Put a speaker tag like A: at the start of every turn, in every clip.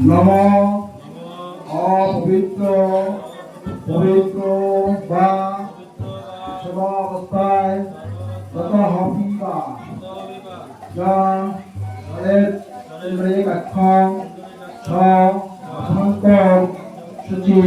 A: নমো অপবিত্র পবিত্র বা সর্বাবস্থায় তত হপিবা যা কাক্ষং ছ অসংকর সূচি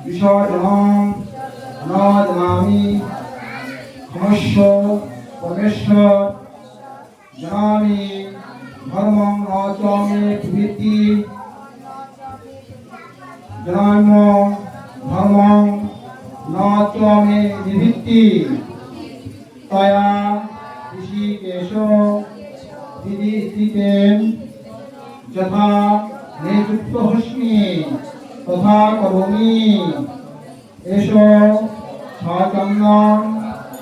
A: বিসর্জনম ন জানামি সমস্য পরমেশ্বর জানামি ধর্মং ন চ মে প্রভৃতি জানামি ধর্মং ন চ মে নিবৃত্তি তয়া ঋষিকেশ দিদি স্থিতেন যথা নিযুক্তোস্মি তথা করোমি এষ চন্দন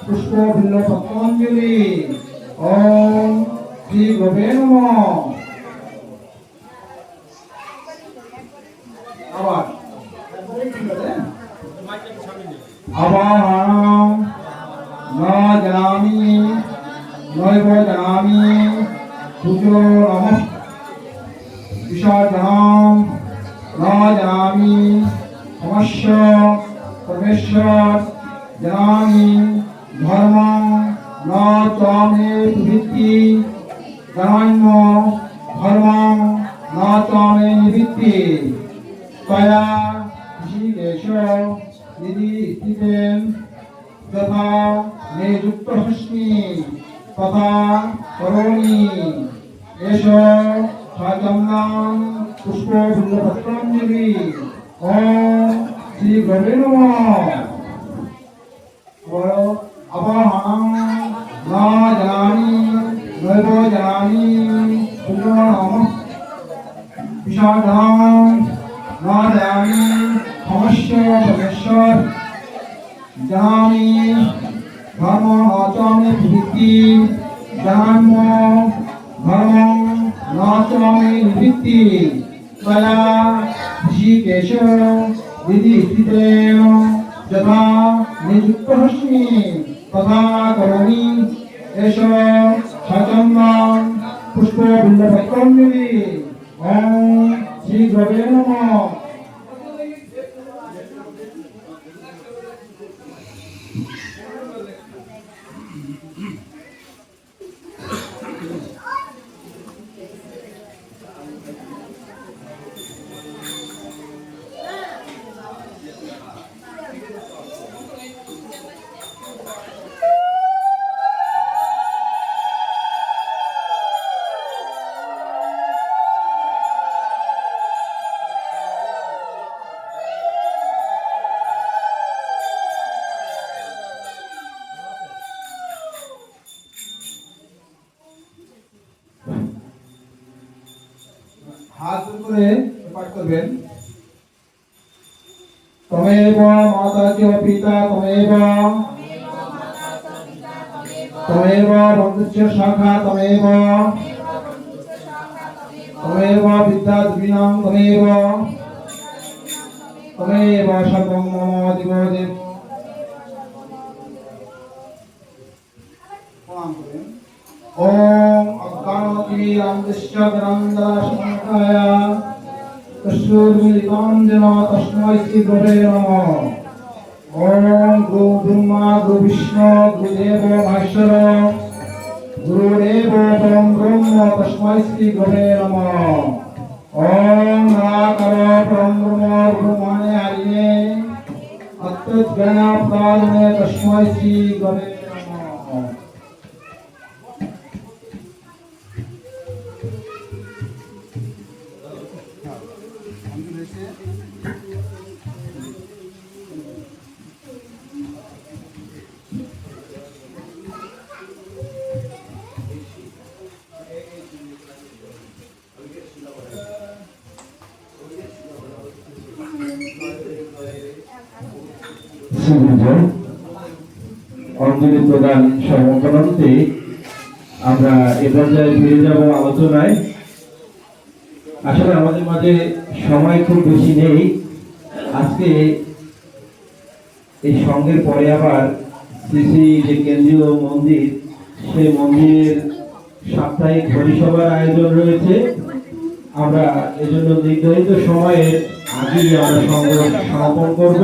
A: পুষ্প বিল্ল পত্রাঞ্জলি ওম শ্রী গুরবে নমঃ। আবার আবাহনং ন জানামি নৈব জানামি পুজো নমঃ বিসর্জনম ন জানামি সমস্য পরমেশ্বর জানামি ধর্মং ন চ মে প্রভৃতি জানাম্য ধর্মং ন চ মে নিবৃত্তি তয়া ঋষিকেশ দিদি স্থিতেন যথা নিযুক্তোস্মি তথা করোমি এষ চন্দন পুষ্প বিল্ল পত্রাঞ্জলি ওম শ্রী গুরবে নমঃ। আবাহনং ন জানামি নৈব জানামি পুজো নমঃ বিসর্জনং ন জানামি সমস্য পরমেশ্বর জানামি ধর্ম ন চ মে প্রভৃতি জানাম্য ধর্মং ন চ মে নিবৃত্তি তয়া ঋষিকেশ দিদি স্থিতেন যথা নিযুক্তোস্মি তথা করোমি এষ চন্দন পুষ্প বিল্ল পত্রাঞ্জলি ওম শ্রী গুরবে নমঃ। হাত জোর করে পাঠ করবেন। তমেব মাতা চ পিতা তমেব তমেব বন্ধুশ্চ শাখা তমেব তমেব বিদ্যা দ্বিনাং তমেব তমেব সর্বং মম দেবদেব। ओम अज्ञानतिमिरान्धस्य ज्ञानाञ्जनशलाकया चक्षुर्मीलितं तस्मै श्रीगुरवे नमः। ओम गुरु ब्रह्मा गुरु विष्णु गुरुदेवो महेश्वर गुरुदेवो परं ब्रह्म तस्मै श्रीगुरवे नमः। ओम नारायण परं ब्रह्म ब्रह्मणे हरिणे तत्त्वज्ञानप्रदायिने तस्मै श्रीगुरवे नमः।
B: অঞ্জলি প্রদান সমাপনান্তে আমরা এ পর্যায়ে ফিরে যাব আলোচনায়। আসলে আমাদের মাঝে সময় খুব বেশি নেই। আজকে এই সঙ্গের পরে আবার শ্রী শ্রী যে কেন্দ্রীয় মন্দির, সেই মন্দিরের সাপ্তাহিক হরিসভার আয়োজন রয়েছে। আমরা এজন্য নির্ধারিত সময়ের আগেই আমরা সঙ্গ সমাপন করব।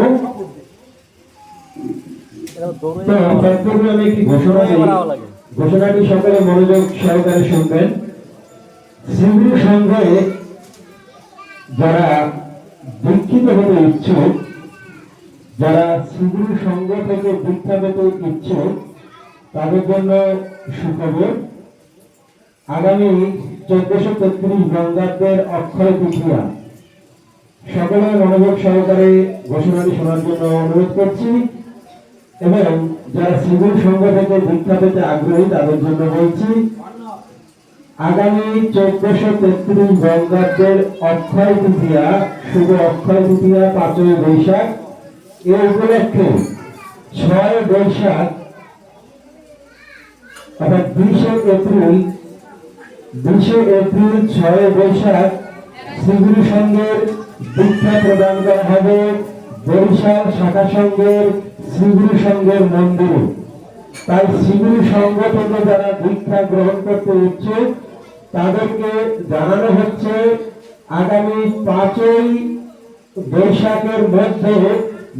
B: আমি একটি ঘোষণাটি সকলে মনোযোগ সহকারে শুনবেন। শ্রীগুরু সংঘে যারা দীক্ষিত হতে ইচ্ছুক, যারা শ্রীগুরু সংঘ থেকে দীক্ষা পেতে ইচ্ছুক, তাদের জন্য সুখবর। আগামী 1433 বঙ্গাব্দের অক্ষয় তৃতীয়া। সকলে মনোযোগ সহকারে ঘোষণাটি শোনার জন্য অনুরোধ করছি এবং যারা শ্রীগুরু সংঘ থেকে দীক্ষা পেতে আগ্রহী তাদের জন্য বলছি, আগামী 1433 বঙ্গাব্দের অক্ষয় তৃতীয়া, শুভ অক্ষয় তৃতীয়া 5ই বৈশাখ, এর উপলক্ষে 6 বৈশাখ অর্থাৎ 20 এপ্রিল 6 বৈশাখ শ্রীগুরু সংঘের দীক্ষা প্রদান করা হবে বরিশাল শাখা সংঘের শ্রীগুরু সংঘের মন্দিরে। তাই শ্রীগুরু সংঘ থেকে যারা দীক্ষা গ্রহণ করতে ইচ্ছুক তাদেরকে জানানো হচ্ছে, আগামী 5ই বৈশাখের মধ্যে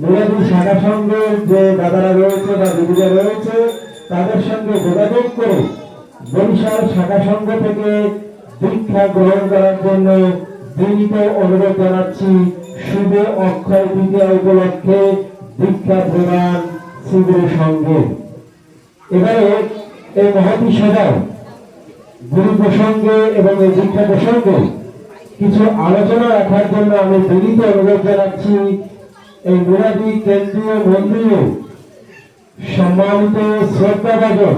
B: মুরাদি শাখা সংঘের যে দাদারা রয়েছে বা দিদিরা রয়েছে তাদের সঙ্গে যোগাযোগ করে বরিশাল শাখা সংঘ থেকে দীক্ষা গ্রহণ করার জন্য বিনীত অনুরোধ জানাচ্ছি। শুভ অক্ষয় তৃতীয়া উপলক্ষে দীক্ষা প্রদান শ্রীগুরু সংঘে। এবারে এই মহতী সভায় গুরু প্রসঙ্গে এবং এই দীক্ষা প্রসঙ্গে কিছু আলোচনা রাখার জন্য আমি বিনীত অনুরোধ জানাচ্ছি এই মুরাদি কেন্দ্রীয় মন্দিরে সম্মানিত শ্রদ্ধাভাজন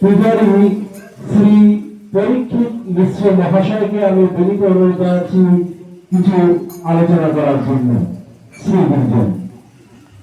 B: পূজারী শ্রী পরীক্ষিত মিশ্র মহাশয়কে আমি বিনীত অনুরোধ জানাচ্ছি কিছু আলোচনা করার জন্য। শ্রী গুরুজন।